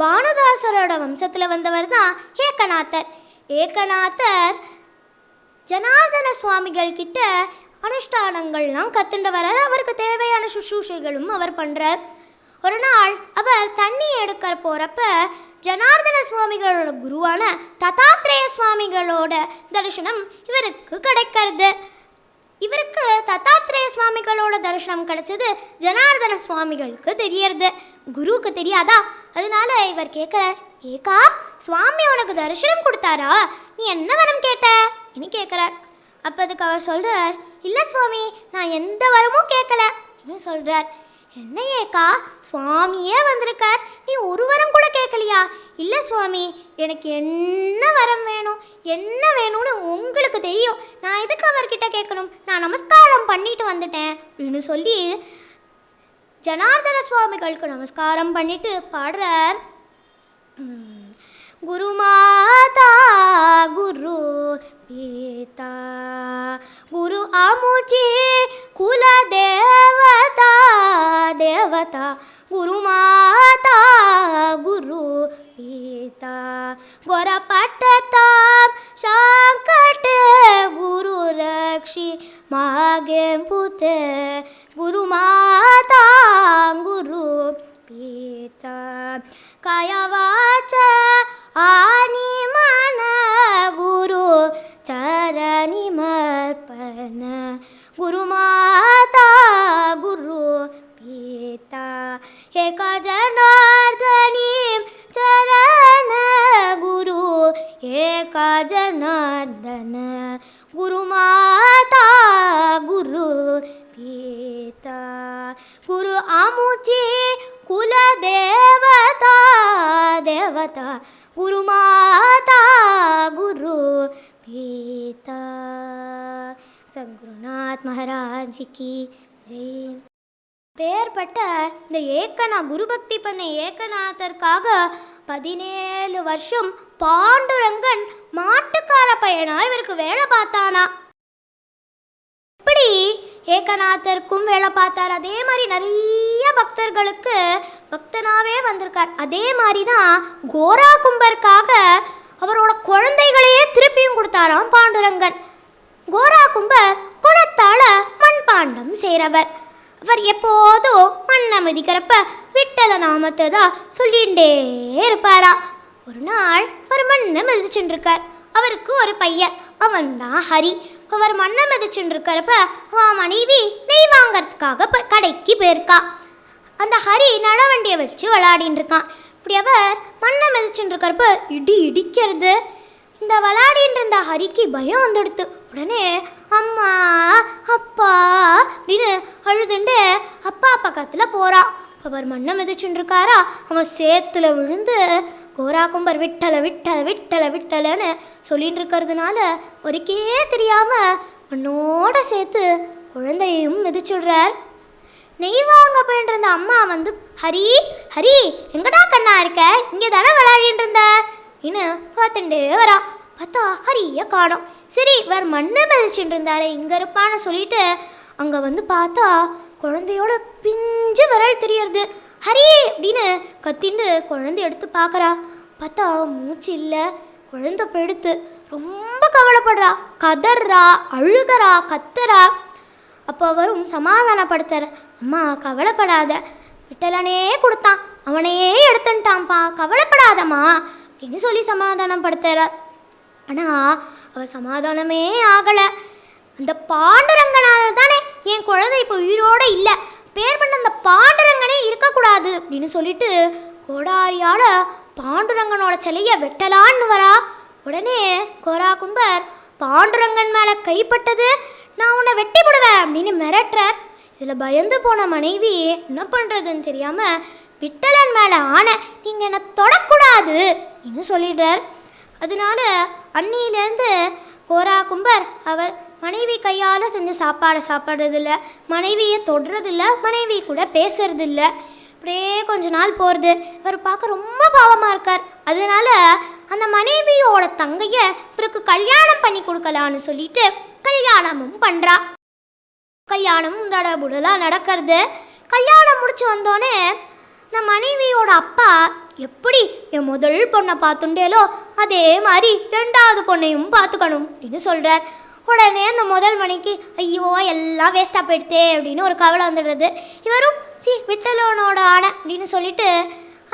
பானுதாசரோட வம்சத்தில் வந்தவர் தான் ஏகநாதர். ஏகநாதர் ஜனார்தன சுவாமிகள் கிட்ட அனுஷ்டானங்கள்லாம் கற்றுண்டு வரார். அவருக்கு தேவையான சுசூஷைகளும் அவர் பண்ணுறார். ஒரு நாள் அவர் தண்ணி எடுக்க போகிறப்ப ஜனார்தன சுவாமிகளோட குருவான தத்தாத்ரேய சுவாமிகளோட தரிசனம் இவருக்கு கிடைக்கிறது. இவருக்கு தத்தாத்ரேய சுவாமிகளோட தரிசனம் கிடைச்சது ஜனார்தன சுவாமிகளுக்கு தெரியறது, குருவுக்கு தெரியாதா? அதனால இவர் கேட்குறார், ஏக்கா சுவாமி உனக்கு தரிசனம் கொடுத்தாரா? நீ என்ன வரம் கேட்ட என்று கேட்குறார். அப்போ அதுக்கு அவர் சொல்கிறார், இல்லை சுவாமி, நான் எந்த வரமும் கேட்கல என்று சொல்கிறார். என்ன ஏக்கா, சுவாமியே வந்திருக்கார், நீ ஒரு வரம் கூட கேட்கலையா? இல்லை சுவாமி, எனக்கு என்ன வரம் வேணும் என்ன வேணும்னு உங்களுக்கு தெரியும், நான் எதுக்கு அவர்கிட்ட கேட்கணும், நான் நமஸ்காரம் பண்ணிட்டு வந்துட்டேன் அப்படின்னு சொல்லி ஜனார்தன சுவாமிகளுக்கு நமஸ்காரம் பண்ணிட்டு பாடுறார். குரு மாதா குரு பிதா குரு அமுஜி குல தேவதா தேவதா குரு மாதா குரு பிதா கோர பட்டதாம் சங்கட குரு ரக்ஷி மாगे புதே குரு மாதா குரு பிதா காய வாச்ச आनी मन गुरु चरणी मर्पण गुरु माता गुरु पिता एक जनार्दनी चरण गुरु एक जनार्दन गुरु माता गुरु पिता गुरु अमुची कुल देवता देवता गुरु माता गुरु पिता. सद्गुरुनाथ महाराज की जय. பேர்பட்ட இந்த குரு பக்தி பண்ண ஏகநாதருக்காக 17 வருஷம் பாண்டுரங்கன் மாட்டுக்கார பையனாய் இவருக்கு வேலை பார்த்தானா. இப்படி ஏகநாதருக்கும் வேலை பார்த்தார். அதே மாதிரி நிறைய பக்தர்களுக்கு பக்தனாகவே வந்திருக்கார். அதே மாதிரி தான் கோரா கும்பருக்காக அவரோட குழந்தைகளையே திருப்பியும் கொடுத்தாராம் பாண்டுரங்கன். கோரா கும்பர் குணத்தால் மண்பாண்டம் செய்கிறவர். அவர் எப்போதும் மண்ணை மிதிக்கிறப்ப விட்டல நாமத்தை தான் சொல்லிகிட்டே இருப்பாரா. ஒரு நாள் அவர் மண்ணை மிதிச்சுட்டுருக்கார். அவருக்கு ஒரு பையன், அவன் தான் ஹரி. அவர் மண்ணை மிதிச்சுட்டு இருக்கிறப்ப அவன் மனைவி நெய் வாங்கிறதுக்காக கடைக்கு போயிருக்கா. அந்த ஹரி நடவண்டியை வச்சு விளையாடின்னு இருக்கான். இப்படி அவர் மண்ணை மிதிச்சுட்டு இருக்கிறப்ப இடி இடிக்கிறது. இந்த விளையாடின்னு இருந்த ஹரிக்கு பயம் வந்துடுத்து. உடனே அம்மா அப்பா அப்படின்னு அழுதுண்டு அப்பா பக்கத்தில் போகிறா. அவர் மண்ணை மிதிச்சுட்டு இருக்காரா, அவன் சேத்துல விழுந்து கோரா கும்பர் விட்டலை விட்டலை விட்டலை விட்டலைன்னு சொல்லிட்டு இருக்கிறதுனால ஒருக்கே தெரியாமல் மண்ணோட சேர்த்து குழந்தையும் மிதிச்சுடுறார். நெய் வாங்க போயிட்டு இருந்த அம்மா வந்து, ஹரி ஹரி எங்கடா கண்ணா இருக்க, இங்கே தானே விளையாடிட்டு இருந்த இன்னும் பார்த்துட்டே வரா. பார்த்தா ஹரியை காணோம். சரி வேறு மண்ணை மிதிச்சுட்டு இருந்தாரு, இங்கே இருப்பான்னு சொல்லிட்டு அங்கே வந்து பார்த்தா குழந்தையோட பிஞ்சு விரல் தெரியறது. ஹரி அப்படின்னு கத்தின்னு குழந்தை எடுத்து பார்க்குறா. பார்த்தா மூச்சு இல்லை, குழந்தை போயிடுத்து. ரொம்ப கவலைப்படுறா, கதறா, அழுகிறா, கத்துறா. அப்போ அவரும் சமாதானப்படுத்துற, அம்மா கவலைப்படாத, விட்டலனே கொடுத்தான், அவனையே எடுத்துட்டான்ப்பா, கவலைப்படாதம்மா அப்படின்னு சொல்லி சமாதானப்படுத்துறார். ஆனால் அவள் சமாதானமே ஆகலை. அந்த பாண்டுரங்கனால தானே என் குழந்தை இப்போ உயிரோடு இல்லை, பேர் பண்ண அந்த பாண்டுரங்கனே இருக்கக்கூடாது அப்படின்னு சொல்லிட்டு கோடாரியால் பாண்டுரங்கனோட சிலையை வெட்டலான்னு வரா. உடனே கோரா கும்பர் பாண்டுரங்கன் மேலே கைப்பட்டது, நான் உன்னை வெட்டி விடுவேன் அப்படின்னு மிரட்டுறார். இதில் பயந்து போன மனைவி என்ன பண்ணுறதுன்னு தெரியாமல் விட்டலன் மேலே ஆணை, நீங்கள் என்னை தொடக்கூடாது அப்படின்னு சொல்லிடுறார். அதனால அன்னியிலேருந்து கோரா கும்பர் அவர் மனைவி கையால் செஞ்ச சாப்பாடை சாப்பிட்றதில்ல, மனைவியை தொடுறதில்ல, மனைவி கூட பேசுறதில்ல. அப்படியே கொஞ்ச நாள் போகிறது. இவர் பார்க்க ரொம்ப பாவமாக இருக்கார். அதனால அந்த மனைவியோட தங்கையை இவருக்கு கல்யாணம் பண்ணி கொடுக்கலான்னு சொல்லிட்டு கல்யாணமும் பண்ணுறா. கல்யாணமும் தடபுடலாக நடக்கிறது. கல்யாணம் முடிச்சு வந்தோடனே இந்த மனைவியோட அப்பா எப்படி என் முதல் பொண்ணை பார்த்துண்டேலோ அதே மாதிரி ரெண்டாவது பொண்ணையும் பார்த்துக்கணும் அப்படின்னு சொல்கிறார். உடனே அந்த முதல் மணிக்கு ஐயோ எல்லாம் வேஸ்ட்டாக போயிடுதே அப்படின்னு ஒரு கவலை வந்துடுறது. இவரும் விட்டலனோட ஆணை அப்படின்னு சொல்லிட்டு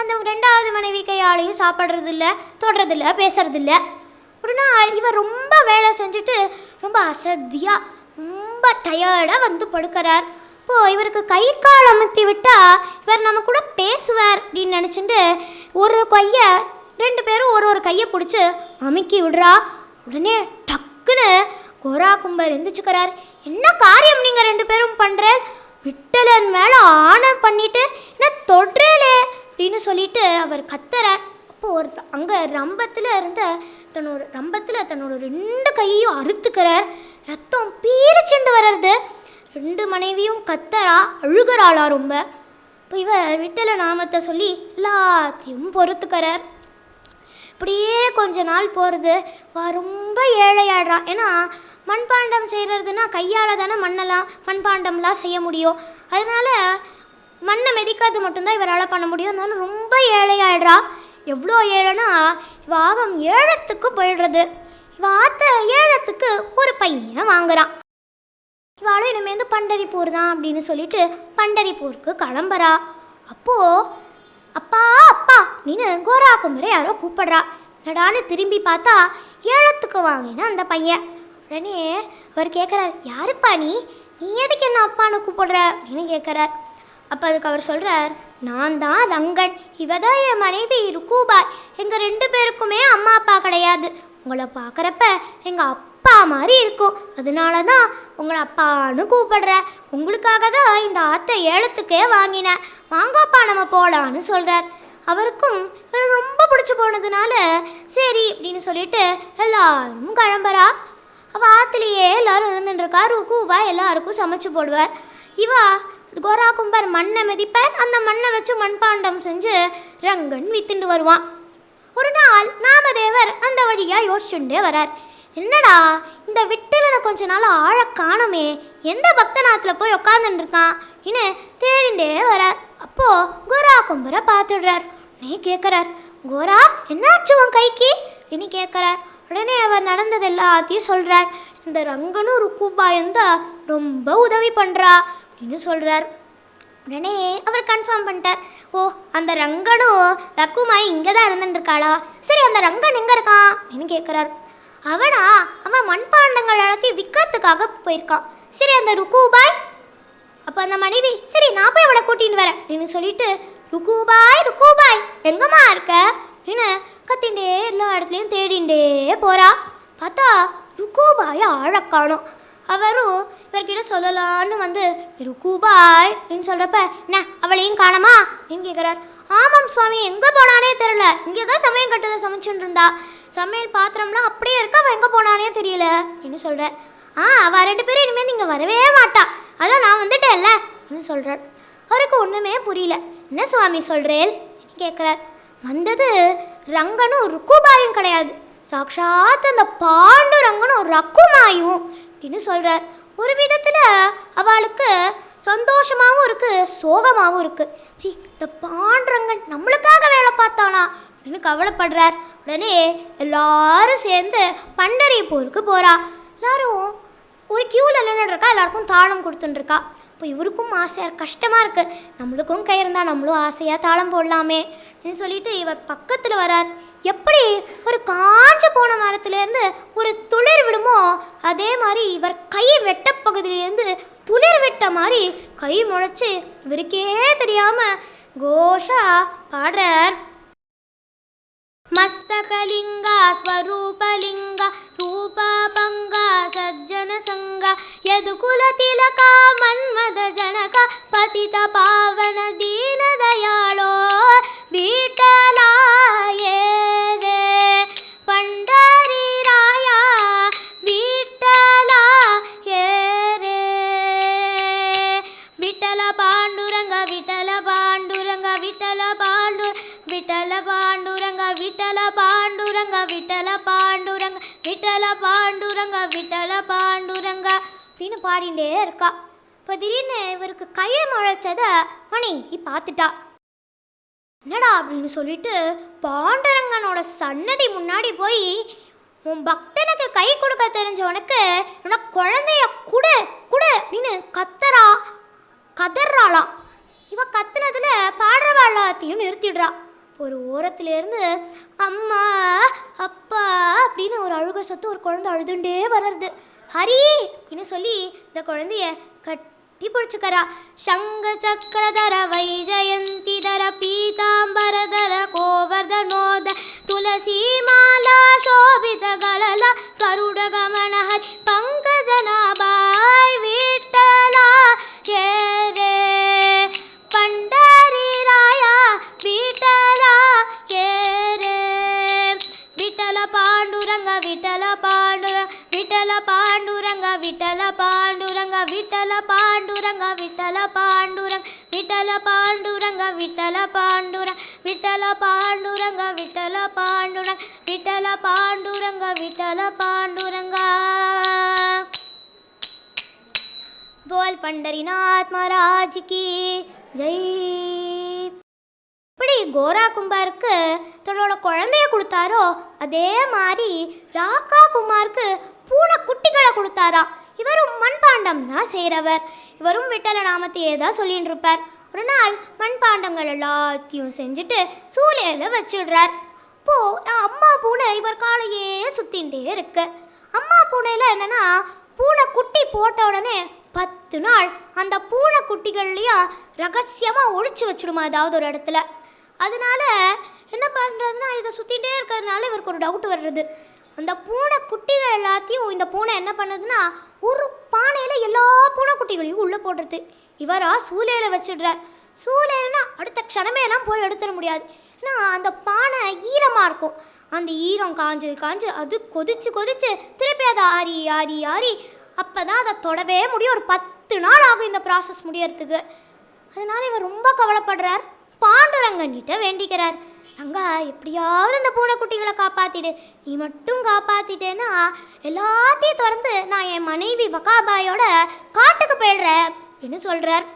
அந்த ரெண்டாவது மனைவி கையாலையும் சாப்பிட்றதில்ல, தொடுறதில்ல, பேசுறதில்ல. ஒரு நாள் இவர் ரொம்ப வேலை செஞ்சுட்டு ரொம்ப அசதியாக ரொம்ப டயர்டாக வந்து படுக்கிறார். இப்போது இவருக்கு கை கால் அமுத்தி விட்டால் இவர் நம்ம கூட பேசுவார் அப்படின்னு நினச்சிட்டு ஒரு கையை ரெண்டு பேரும் ஒரு கையை பிடிச்சி அமுக்கி விடுறா. உடனே டக்குன்னு கோரா கும்பர் எந்திரிச்சுக்கிறார். என்ன காரியம் நீங்கள் ரெண்டு பேரும் பண்ணுற? விட்டலன் மேலே ஆணை பண்ணிட்டு என்ன தொடுறேலே அப்படின்னு சொல்லிட்டு அவர் கத்துறார். அப்போது ஒரு அங்கே தன்னோட ரெண்டு கையையும் அறுத்துக்கிறார். ரத்தம் பீரிச்சுண்டு வர்றது. ரெண்டு மனைவியும் கத்தரா, அழுகிறாளா ரொம்ப. இப்போ இவர் விட்டல நாமத்தை சொல்லி எல்லாத்தையும் பொறுத்துக்கிறார். இப்படியே கொஞ்ச நாள் போகிறது. ரொம்ப ஏழையாடுறா. ஏன்னா மண்பாண்டம் செய்கிறதுனா கையால் தானே மண்பாண்டம்லாம் செய்ய முடியும். அதனால் மண்ணை மிதிக்கிறது மட்டும்தான் இவரால் பண்ண முடியும். அதனால ரொம்ப ஏழையாடுறா. எவ்வளோ ஏழைனா இவ ஆகம் 7த்துக்கு போயிடுறது. இவ ஆத்த 7த்துக்கு ஒரு பையன் வாங்குறான். இவாளும் இனிமேந்து பண்டரிப்பூர் தான் அப்படின்னு சொல்லிட்டு பண்டரிப்பூருக்கு கிளம்புறா. அப்போது அப்பா அப்பா அப்படின்னு கோரா கும்பரை யாரோ கூப்பிடுறா. நடான்னு திரும்பி பார்த்தா 7த்துக்கு வாங்கினா அந்த பையன். உடனே அவர் கேட்குறார், யாருப்பா நீ எதுக்கு என்ன அப்பான்னு கூப்பிடுற அப்படின்னு கேட்குறார். அப்போ அதுக்கு அவர் சொல்கிறார், நான் தான் ரங்கன், இவ தான் என் மனைவி ருக்கூபாய். எங்கள் 2 பேருக்குமே அம்மா அப்பா கிடையாது. உங்களை பார்க்குறப்ப எங்கள் அப்பா மாதிரி இருக்கும், அதனால தான் உங்களை அப்பான்னு கூப்பிடுறேன். உங்களுக்காக தான் இந்த ஆத்தை 7த்துக்கே வாங்கினேன், வாங்கப்பா நம்ம போகலான்னு சொல்கிறார். அவருக்கும் ரொம்ப பிடிச்சி போனதுனால சரி அப்படின்னு சொல்லிட்டு எல்லாரும் கிளம்புறா. அவள் ஆற்றுலையே எல்லோரும் இருந்துட்டுருக்கா. ருக்கூபா எல்லாருக்கும் சமைச்சு போடுவார். இவா கோரா கும்பர் மண்ணை மிதிப்பார். அந்த மண்ணை வச்சு மண்பாண்டம் செஞ்சு ரங்கன் வித்துண்டு வருவான். ஒரு நாள் நாமதேவர் அந்த வழியாக யோசிச்சுட்டே வரார். என்னடா இந்த விட்டலனை கொஞ்ச நாள் ஆழ காணுமே, எந்த பக்தநாத்தில் போய் உட்காந்துட்டுருக்கான் இன்னும் தேடிண்டே வரார். அப்போது கோரா கும்பரை பார்த்துடுறார். உடனே கேட்குறார், கோரா என்னாச்சு உன் கைக்கு இனி கேட்குறார். உடனே அவர் நடந்தது எல்லாத்தையும் சொல்கிறார். இந்த ரங்கனும் ருக்கூபாயும் தான் ரொம்ப உதவி பண்ணுறா அப்படின்னு சொல்கிறார். உடனே அவர் கன்ஃபார்ம் பண்ணிட்டார், ஓ அந்த ரங்கனும் ரக்குமாய் இங்கே தான் இருந்துட்டுருக்காளா, சரி அந்த ரங்கன் எங்கே இருக்கான் அப்படின்னு கேட்குறார். அவன் மண்பாண்டங்கள் எல்லாத்தையும் விற்கிறதுக்காக போயிருக்கான். சரி அந்த ருக்கூபாய், அப்போ அந்த மனைவி, சரி நான் போய் அவளை கூட்டின்னு வரேன் அப்படின்னு சொல்லிட்டு ருக்கூபாய் எங்கம்மா இருக்க அப்படின்னு கத்திண்டே எல்லா இடத்துலையும் தேடிண்டே போகிறா. பார்த்தா ருக்கூபாயை ஆழக்காணும். அவரும் இவர்கிட்ட சொல்லலான்னு வந்து ருக்கூபாய் அப்படின்னு சொல்கிறப்ப, என்ன அவளையும் காணமா அப்படின்னு கேட்குறார். ஆமாம் சுவாமி, எங்கே போனானே தெரில, இங்கே தான் சமையல் கட்டில் சமைச்சுட்டு இருந்தா, சமையல் பாத்திரம்லாம் அப்படியே இருக்க, அவள் எங்கே போனானே தெரியல அப்படின்னு சொல்கிறார். அவள் 2 பேரும் இனிமேல் நீங்கள் வரவே மாட்டா, அதான் நான் வந்துட்டேன்ல அப்படின்னு சொல்கிறார். அவருக்கு ஒன்றுமே புரியல. என்ன சுவாமி சொல்கிறேன் கேட்குறார். வந்தது ரங்கனும் ருக்கூபாயும் கிடையாது, சாக்ஷாத் அந்த பாண்டுரங்கனும் ரக்குமாயும் அப்படின்னு சொல்கிறார். ஒரு விதத்தில் அவளுக்கு சந்தோஷமாகவும் இருக்குது, சோகமாகவும் இருக்குது. இந்த பாண்டுரங்கன் நம்மளுக்காக வேலை பார்த்தானா அப்படின்னு கவலைப்படுறார். உடனே எல்லாரும் சேர்ந்து பண்டரிப்பூருக்கு போகிறா. எல்லாரும் ஒரு க்யூவில் நின்றுருக்கா, எல்லாருக்கும் தாளம் கொடுத்துட்டுருக்கா. இப்போ இவருக்கும் ஆசையாக கஷ்டமாக இருக்குது, நம்மளுக்கும் கை இருந்தால் நம்மளும் ஆசையாக தாளம் போடலாமே அப்படின்னு சொல்லிட்டு இவர் பக்கத்தில் வரார். எப்படி ஒரு காஞ்ச போன மரத்துலேருந்து ஒரு துளிர் விடுமோ அதே மாதிரி இவர் கை வெட்டப்பகுதியிலேருந்து துளிர் விட்ட மாதிரி கை முளைச்சி இவருக்கே தெரியாமல் கோஷா பாடுறார். மஸ்தகலிங்க ஸ்வரூபலிங்க ರೂಪಭಂಗ ಸಜ್ಜನ ಸಂಗ ಯದುಕುಲ ತಿಲಕ ಮನ್ಮದ ಜನಕ ಪತಿತ ಪಾವನ ದೀನ ದಯಾಳೋ ವಿಠಲಾಯೇ ರೇ ಪಂಡರಿ ರಾಯ ವಿಠಲಾಯೇ ರೇ ವಿಠಲ ಪಾಂಡುರಂಗ ವಿಠಲ ಪಾಂಡುರಂಗ ವಿಠಲ ಪಾಂಡು ವಿಠಲ ಪಾಂಡುರಂಗ ವಿಠಲ ಪಾಂಡುರಂಗ ವಿಠಲ ಪಾಂಡುರಂಗ விட்டல பாண்டுரங்க விட்டல பாண்டுரங்க அப்படின்னு பாடிண்டே இருக்கா. இப்போ திடீர்னு இவருக்கு கையை முளைச்சதை மனைவி பார்த்துட்டா. என்னடா அப்படின்னு சொல்லிட்டு பாண்டரங்கனோட சன்னதி முன்னாடி போய், உன் பக்தனுக்கு கை கொடுக்க தெரிஞ்சவனுக்கு உனக்கு குழந்தைய குடு குடு அப்படின்னு கதறாளாம். இவ கத்துனதுல பாடுறவாளாத்தையும் நிறுத்திடுறா. ஒரு ஓரத்துலேருந்து அம்மா அப்பா அப்படின்னு ஒரு அழுக சத்து ஒரு குழந்தை அழுதுண்டே வர்றது. ஹரி அப்படின்னு சொல்லி இந்த குழந்தைய கட்டி பிடிச்சுக்கிறா. சங்க சக்கரதர வைஜயந்திதர பீதாம்பரதர கோவர்தனோத துளசி மாலா சோபித கலல கருட கமன ஹரி பங்கஜனாபாய் விட்டலா ஏரே பண்டரி ராயா விட்டலா ஏரே விட்டல பாண்டுரங்க விட்டல பாண்டுரங்க விட்டல பாண்டுரங்க விட்டல பாண்டுரங்க விட்டல பாண்டுரங்க விட்டல பாண்டுரங்க விட்டல பாண்டுரங்க விட்டல பாண்டுரங்க விட்டல பாண்டுரங்க விட்டல பாண்டுரங்க விட்டல பாண்டுரங்க விட்டல பாண்டுரங்க. बोल पंडरीनाथ महाराज की जय. இப்படி கோரா குமாருக்கு தன்னோட குழந்தைய கொடுத்தாரோ அதே மாதிரி ராக்கா குமாருக்கு பூனை குட்டிகளை கொடுத்தாரா. இவரும் மண்பாண்டம் தான் செய்கிறவர். இவரும் விட்டல நாமத்தையே தான் சொல்லிட்டு இருப்பார். ஒரு நாள் மண்பாண்டங்கள் எல்லாத்தையும் செஞ்சுட்டு சூளையில் வச்சிடுறார். இப்போது அம்மா பூனை இவர் காலையே சுற்றிகிட்டே இருக்கு. அம்மா பூனையில் என்னென்னா, பூனை குட்டி போட்ட உடனே 10 நாள் அந்த பூனை குட்டிகள்லையும் ரகசியமாக ஒழிச்சு வச்சுடுமா ஏதாவது ஒரு இடத்துல. அதனால என்ன பண்ணுறதுன்னா, இதை சுற்றிகிட்டே இருக்கிறதுனால இவருக்கு ஒரு டவுட் வர்றது. அந்த பூனை குட்டிகள் எல்லாத்தையும் இந்த பூனை என்ன பண்ணுதுன்னா, ஒரு பானையில் எல்லா பூனை குட்டிகளையும் உள்ளே போடுறது. இவரா சூளையில் வச்சிடுறார். சூளைன்னா அடுத்த க்ஷணமே எல்லாம் போய் எடுத்துட முடியாது. ஏன்னா அந்த பானை ஈரமாக இருக்கும். அந்த ஈரம் காஞ்சு அது கொதிச்சு திருப்பி அதை ஆறி அப்போ தான் அதை தொடவே முடியும். ஒரு 10 நாள் ஆகும் இந்த ப்ராசஸ் முடியறதுக்கு. அதனால் இவர் ரொம்ப கவலைப்படுறார். பாண்டுரங்கன்கிட்ட வேண்டிக்கிறார், ரங்கா எப்படியாவது இந்த பூனைக்குட்டிகளை காப்பாற்றிடு, நீ மட்டும் காப்பாற்றிட்டேன்னா எல்லாத்தையும் திறந்து நான் என் மனைவி பகாபாயோட காட்டுக்கு போயிடுறேன் அப்படின்னு சொல்கிறார்.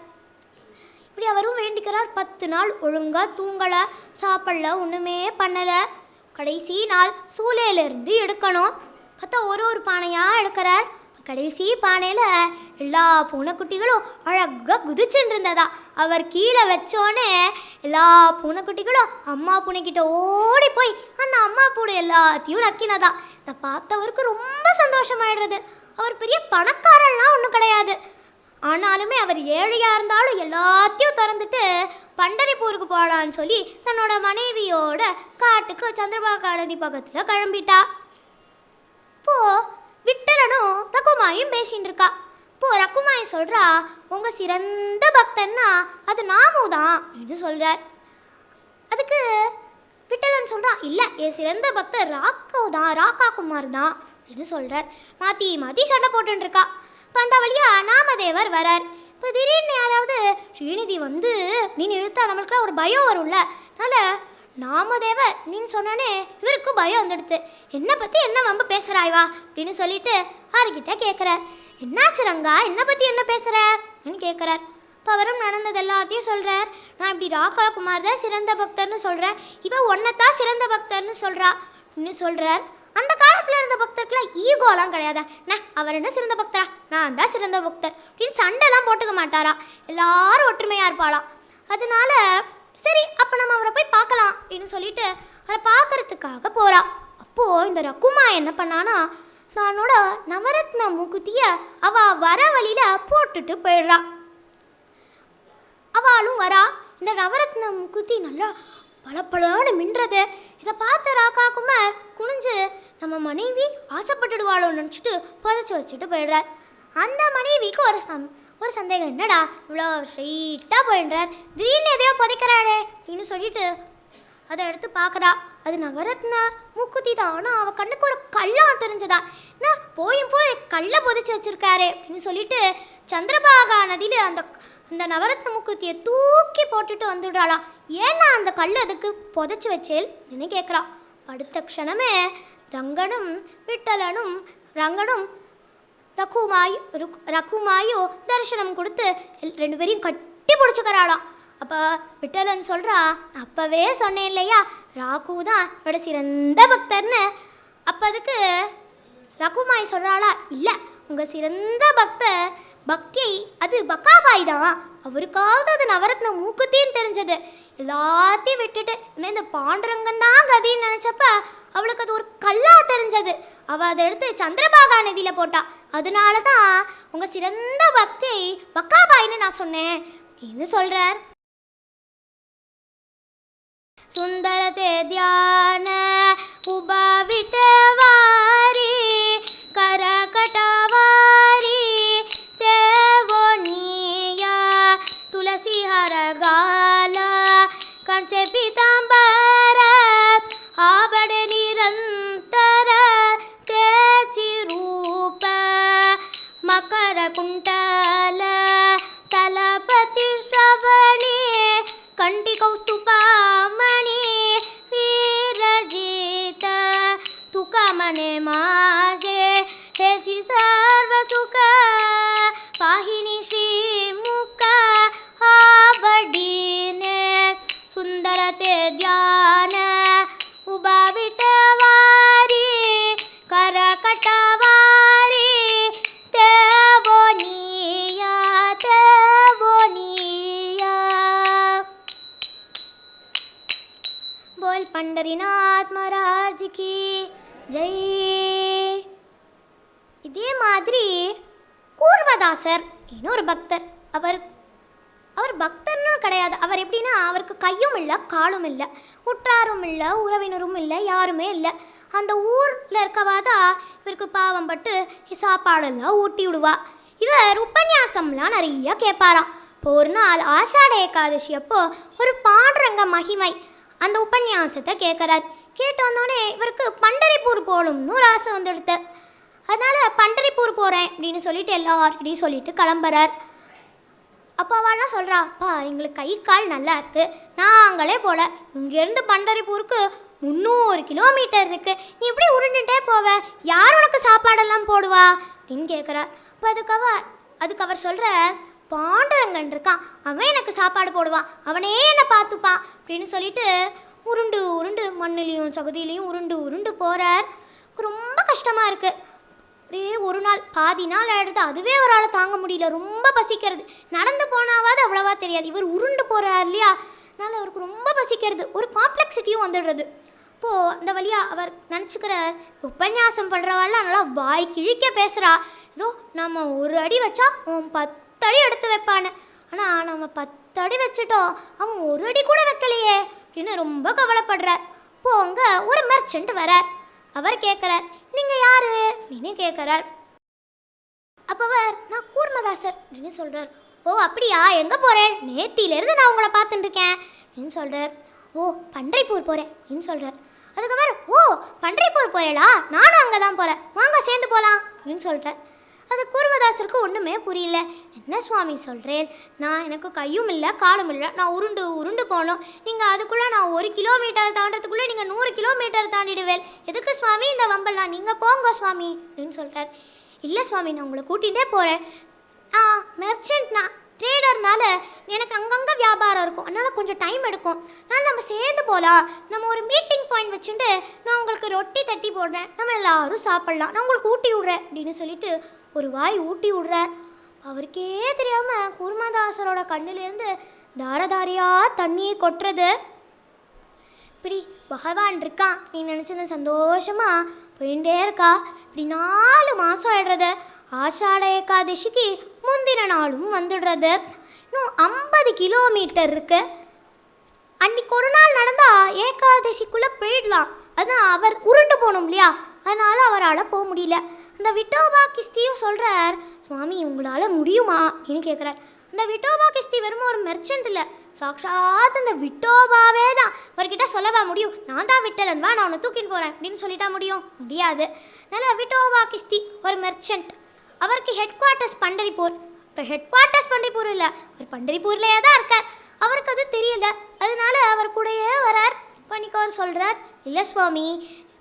இப்படி அவரும் வேண்டிக்கிறார். 10 நாள் ஒழுங்காக தூங்கலை, சாப்பிடல, ஒன்றுமே பண்ணலை. கடைசி நாள் சூளையிலேருந்து எடுக்கணும். பார்த்தா ஒரு பானையாக எடுக்கிறார். கடைசி பானையில் எல்லா பூனைக்குட்டிகளும் அழகாக குதிச்சுட்டு இருந்ததா. அவர் கீழே வச்சோன்னே எல்லா பூனைக்குட்டிகளும் அம்மா பூனைக்கிட்ட ஓடி போய் அந்த அம்மா பூனை எல்லாத்தையும் நக்கினதா. இதை பார்த்தவருக்கு ரொம்ப சந்தோஷமாயிடுறது. அவர் பெரிய பணக்காரன்லாம் ஒன்றும் கிடையாது. ஆனாலுமே அவர் ஏழையாக இருந்தாலும் எல்லாத்தையும் திறந்துட்டு பண்டரிபூருக்கு போகலான்னு சொல்லி தன்னோட மனைவியோட காட்டுக்கு சந்திரபாகா நதி பக்கத்தில் கிளம்பிட்டா. இப்போது விட்டலனும் ரகுமாயும் பேசின்னு இருக்கா. இப்போது ரகுமாய் சொல்கிறா, உங்கள் சிறந்த பக்தன்னா அது நாமுதான் அப்படின்னு சொல்கிறார். அதுக்கு விட்டலன் சொல்கிறான், இல்லை என் சிறந்த பக்தர் ராக்கா குமார் தான் அப்படின்னு சொல்கிறார். மாற்றி சண்டை போட்டுருக்கா. இப்போ அந்த வழியாக நாமதேவர் வரார். இப்போ திடீர்னு யாராவது ஸ்ரீநிதி வந்து நீ இழுத்தா நம்மளுக்குலாம் ஒரு பயம் வரும்ல. அதனால் நாமதேவர் நீன்னு சொன்னோன்னே இவருக்கு பயம் வந்துடுது. என்னை பற்றி என்ன வம்பு பேசுகிறாய்வா அப்படின்னு சொல்லிட்டு அவர்கிட்ட கேட்குறார். என்னாச்சு ரங்கா, என்னை பற்றி என்ன பேசுகிற அப்படின்னு கேட்குறார். இப்போ அவரும் நடந்தது எல்லாத்தையும் சொல்கிறார். நான் இப்படி ராக்கா குமார் தான் சிறந்த பக்தர்னு சொல்கிறேன், இவன் ஒன்றைத்தான் சிறந்த பக்தர்னு சொல்கிறா அப்படின்னு சொல்கிறார். அந்த காலத்தில் இருந்த பக்தருக்குலாம் ஈகோலாம் கிடையாதா, அவர் என்ன சிறந்த பக்தரா, நான் தான் சிறந்த பக்தர் அப்படின்னு சண்டைலாம் போட்டுக்க மாட்டாரா. எல்லாரும் ஒற்றுமையாக இருப்பாளாம். அதனால சரி அப்போ நம்ம அவரை போய் பார்க்கலாம் அப்படின்னு சொல்லிட்டு அவரை பார்க்கறதுக்காக போகிறா. அப்போது இந்த ரகுமா என்ன பண்ணானா, தன்னோட நவரத்ன மூக்குத்தியை அவள் வர வழியில் போட்டுட்டு போயிடுறா. அவளும் வரா. இந்த நவரத்ன மூக்குத்தி நல்லா பளபளன்னு மின்றது. இதை பார்த்த ராக்கா குமார் குனிஞ்சு நம்ம மனைவி ஆசைப்பட்டுடுவாளோன்னு நினச்சிட்டு புதைச்சி வச்சுட்டு போயிடுறார். அந்த மனைவிக்கு ஒரு சந்தேகம், என்னடா இவ்வளோ ஸ்ட்ரெயிட்டாக போயிடுறார், திடீர்னு எதையோ புதைக்கிறாளே அப்படின்னு சொல்லிட்டு அதை எடுத்து பார்க்குறா. அது நவரத்ன மூக்குத்தி தான். ஆனால் அவள் கண்ணுக்கு ஒரு கல்லாம் தெரிஞ்சதா. என்ன போய் கல்லை புதைச்சி வச்சுருக்காரு அப்படின்னு சொல்லிட்டு சந்திரபாகா நதியில் அந்த நவரத்ன மூக்குத்தியை தூக்கி போட்டுட்டு வந்துடுறாளா. ஏன்னா அந்த கல் அதுக்கு புதைச்சி வச்சேல் என்ன கேட்குறா. அடுத்த க்ஷணமே விட்டலனும் ரங்கனும் ரகுமாயும் தரிசனம் கொடுத்து 2 பேரையும் கட்டி பிடிச்சிக்கிறாளாம். அப்போ விட்டலன் சொல்கிறா, அப்போவே சொன்னேன் இல்லையா, ராகு தான் என்னோட சிறந்த பக்தர்னு. அப்போ அதுக்கு ரகுமாய் சொல்கிறாளா, இல்லை உங்கள் சிறந்த பக்தர் பக்தியை அது பக்காபாய் தான், அவருக்காவது அது நவரத்ன மூக்குத்தின்னு தெரிஞ்சது. எல்லாத்தையும் விட்டுட்டு இந்த பாண்டுரங்கன் தான் கதின்னு நினச்சப்ப அவளுக்கு அது ஒரு கல்லா தெரிஞ்சது. அவள் அதை எடுத்து சந்திரபாகா நதியில் போட்டா. அதனால தான் உங்கள் சிறந்த பக்தியை பக்காபாயின்னு நான் சொன்னேன் அப்படின்னு சொல்கிறார். சுந்தரதே தியான உபாவிட்டவாரி கரகட்டவாரி தேவோனியா ತುಳಸಿ ಹರಗಾಲ ಕಂಚೆ ಪೀತಾಂಬರ ಆಬಡೆ ನಿರಂತರ ತೇಚಿ ರೂಪ ಮಕರ ಕುಂಟಲ ತಲಪತಿ ಶ್ರವಣಿ ಕಂಠಿ ಕೌಸ್ತುಭಮಣಿ ವೀರಜಿತ ತುಕ ಮನೆ ಮಾಜೆ ಹೇಚಿ ಸರ್ವ ಸುಖ ಪಾಹಿನಿ ಶ್ರೀ ಮುಖ ಆಬಡಿನೆ ಸುಂದರತೆ ಧ್ಯಾನ ಉಬಾವಿಟವಾರಿ ಕರಕಟವಾರಿ ತೇವೋನಿಯ ತೇವೋನಿಯ. बोल पंडरीनाथ महाराज की जय. இதே மாதிரி கூர்மதாசர் இன்னொரு பக்தர். அவர் பக்தர்னு கிடையாது. அவர் எப்படின்னா, அவருக்கு கையும் இல்லை காலும் இல்லை, உற்றாரும் இல்லை உறவினரும் இல்லை, யாருமே இல்லை. அந்த ஊரில் இருக்கவாதா இவருக்கு பாவம் பட்டு சாப்பாடெல்லாம் ஊட்டி விடுவா. இவர் உபன்யாசம்லாம் நிறைய கேட்பாராம். இப்போ ஒரு நாள் ஆஷாட ஏகாதசி அப்போ ஒரு பாண்டுரங்க மகிமை அந்த உபன்யாசத்தை கேட்குறார். கேட்டு வந்தோடனே இவருக்கு பண்டரிப்பூர் போகணும்னு ஒரு ஆசை வந்துடுது. அதனால் பண்டரிப்பூர் போகிறேன் அப்படின்னு சொல்லிட்டு எல்லார்கிட்டையும் சொல்லிட்டு கிளம்புறார். அப்போ அவள்லாம் சொல்கிறா, அப்பா எங்களுக்கு கை கால் நல்லா இருக்குது, நாங்களே போல, இங்கேருந்து பண்டரிப்பூருக்கு 300 கிலோமீட்டர் இருக்குது, நீ எப்படி உருண்டுட்டே போவ, யார் உனக்கு சாப்பாடெல்லாம் போடுவா அப்படின்னு கேட்குறா. அப்போ அதுக்கு அவர் சொல்கிற, பாண்டுரங்கன் இருக்கான், அவன் எனக்கு சாப்பாடு போடுவான், அவனே என்னை பார்த்துப்பான் அப்படின்னு சொல்லிட்டு உருண்டு உருண்டு மண்ணிலையும் சகுதியிலையும் உருண்டு உருண்டு போகிறார். ரொம்ப கஷ்டமாக இருக்குது. அப்படியே ஒரு நாள் பாதி நாள் ஆகிடுது. அதுவே அவரால் தாங்க முடியல, ரொம்ப பசிக்கிறது. நடந்து போனாவது அவ்வளோவா தெரியாது, இவர் உருண்டு போகிறார் இல்லையா, அதனால் அவருக்கு ரொம்ப பசிக்கிறது. ஒரு காம்ப்ளெக்சிட்டியும் வந்துடுறது. அப்போது அந்த வழியாக அவர் நினச்சிக்கிறார், உபன்யாசம் பண்ணுறவாள்லாம் நல்லா வாய் கிழிக்க பேசுகிறா, ஏதோ நம்ம ஒரு அடி வச்சா அவன் 10 அடி எடுத்து வைப்பான்னு, ஆனால் நம்ம 10 அடி வச்சுட்டோம், அவன் ஒரு அடி கூட வைக்கலையே அப்படின்னு ரொம்ப கவலைப்படுறார். அப்போது அங்கே ஒரு மெர்ச்சன்ட் வரார். அவர் கேட்குறார், நீங்கள் யார் அப்படின்னு கேட்குறார். அப்போ அவர், நான் கூர்மதாசர் அப்படின்னு சொல்கிறார். ஓ அப்படியா, எங்கே போகிறேன், நேத்தியிலேருந்து நான் உங்களை பார்த்துட்டு இருக்கேன் அப்படின்னு சொல்கிறார். ஓ பண்டரிப்பூர் போகிறேன் அப்படின்னு சொல்கிறார். அதுக்கப்புறம், ஓ பண்டரிப்பூர் போகிறேளா, நானும் அங்கே தான் போகிறேன், வாங்க சேர்ந்து போகலாம் அப்படின்னு சொல்லிட்டார். அது கூர்மதாசருக்கு ஒன்றுமே புரியல. என்ன சுவாமி சொல்கிறேன், எனக்கு கையும் இல்லை காலும் இல்லை, நான் உருண்டு உருண்டு போகணும், நீங்கள் அதுக்குள்ளே நான் 1 கிலோமீட்டர் தாண்டதுக்குள்ளே நீங்கள் 100 கிலோமீட்டர் தாண்டிடுவேன், எதுக்கு சுவாமி இந்த வம்பல்லாம், நீங்கள் போங்க சுவாமி அப்படின்னு சொல்கிறார். இல்லை சுவாமி, நான் உங்களை கூட்டிகிட்டே போகிறேன், நான் மெர்ச்சன்ட், நான் ட்ரேடர்னால எனக்கு அங்கங்கே வியாபாரம் இருக்கும், அதனால் கொஞ்சம் டைம் எடுக்கும், அதனால் நம்ம சேர்ந்து போகலாம், நம்ம ஒரு மீட்டிங் பாயிண்ட் வச்சுட்டு நான் உங்களுக்கு ரொட்டி தட்டி போடுறேன், நம்ம எல்லோரும் சாப்பிட்லாம், நான் உங்களுக்கு ஊட்டி விட்றேன் அப்படின்னு சொல்லிட்டு ஒரு வாய் ஊட்டி விட்றார். அவருக்கே தெரியாமல் கூர்மதாசரோட கண்ணிலேருந்து தாரதாரியாக தண்ணி கொட்டுறது. இப்படி பகவான் இருக்கான் நீ நினச்சது சந்தோஷமாக போயிட்டே இருக்கா. இப்படி 4 மாதம் ஆயிடுறது. ஆஷாட ஏகாதசிக்கு முந்தின நாளும் வந்துடுறது. இன்னும் 50 கிலோமீட்டர் இருக்கு. அன்னைக்கு ஒரு நாள் நடந்தால் ஏகாதசிக்குள்ளே போயிடலாம். அதுதான் அவர் உருண்டு போகணும் இல்லையா, அதனால் அவரால் போக முடியல. அந்த விட்டோபா கிஸ்தியும் சொல்கிறார், சுவாமி உங்களால் முடியுமா அப்படின்னு கேட்குறார். அந்த விட்டோபா கிஸ்தி வெறும் ஒரு மெர்ச்சன்ட் இல்லை, சாக்ஷாத் அந்த விட்டோபாவே தான். அவர்கிட்ட சொல்லவா முடியும், நான் தான் விட்டலன், வா நான் உன்னை தூக்கின்னு போகிறேன் அப்படின்னு சொல்லிட்டா முடியாது. அதனால் விட்டோபா கிஸ்தி ஒரு மெர்ச்சன்ட். அவருக்கு ஹெட் குவார்ட்டர்ஸ் பண்டரிப்பூர். இப்போ ஹெட் குவார்ட்டர்ஸ் பண்டரிப்பூர் இல்லை, அவர் பண்டரிப்பூர்லேயே தான் இருக்கார். அவருக்கு அது தெரியல, அதனால அவர் கூடயே வரார். இப்போ அன்றைக்கி அவர் சொல்கிறார், இல்லை சுவாமி